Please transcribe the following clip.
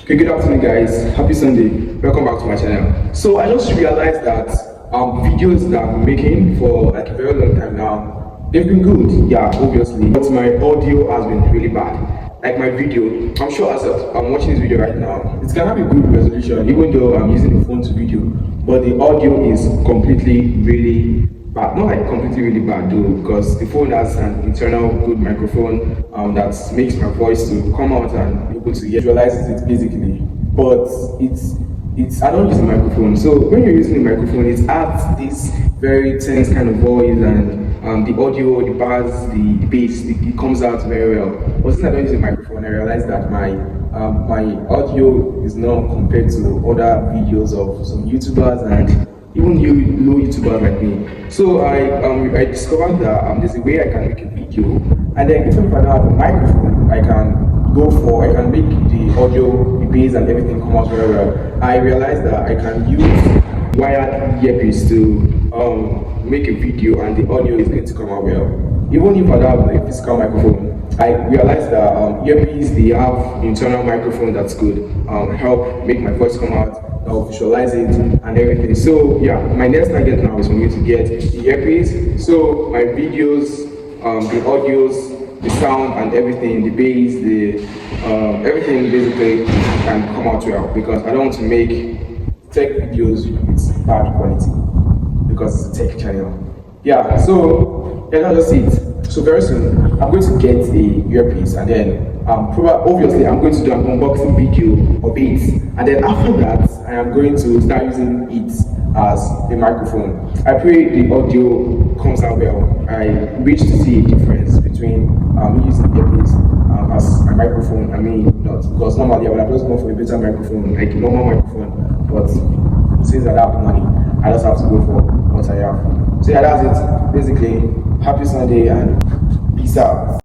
Okay, good afternoon guys. Happy Sunday. Welcome back to my channel. So I just realized that videos that I'm making for like a very long time now, they've been good, yeah, obviously, but my audio has been really bad. Like my video, I'm sure as I'm watching this video right now, it's gonna have a good resolution, even though I'm using the phone to video, but the audio is completely really bad. Not like completely really bad though, because the phone has an internal good microphone that makes my voice to come out and be able to visualize it basically. But it's I don't use the microphone. So when you're using the microphone, it adds this very tense kind of voice, and the audio, the bars, the bass, it comes out very well. But since I don't use the microphone, I realized that my audio is not compared to other videos of some YouTubers and even you low YouTubers like me. So I discovered that there's a way I can make a video, and then even if I don't have a microphone, I can make the audio, the bass, and everything come out very well. I realized that I can use wired earpiece to make a video, and the audio is going to come out well. Even if I don't have a physical microphone, I realized that earpiece, they have internal microphone that's good, help make my voice come out. I'll visualize it and everything. So yeah, my next target now is for me to get the earpiece, so my videos, the audios, the sound and everything, the bass, the everything basically can come out well, because I don't want to make tech videos with bad quality because it's a tech channel. Yeah, so yeah, that's just it. So very soon I'm going to get a earpiece, and then obviously I'm going to do an unboxing video of it, and then after that I am going to start using it as a microphone. I pray the audio comes out well. I wish to see a difference between using earpiece as a microphone. I mean, not because normally I would have just gone for a better microphone, like a normal microphone, but since I don't have money, I just have to go for what I have. So yeah, that's it. Basically, happy Sunday and peace out.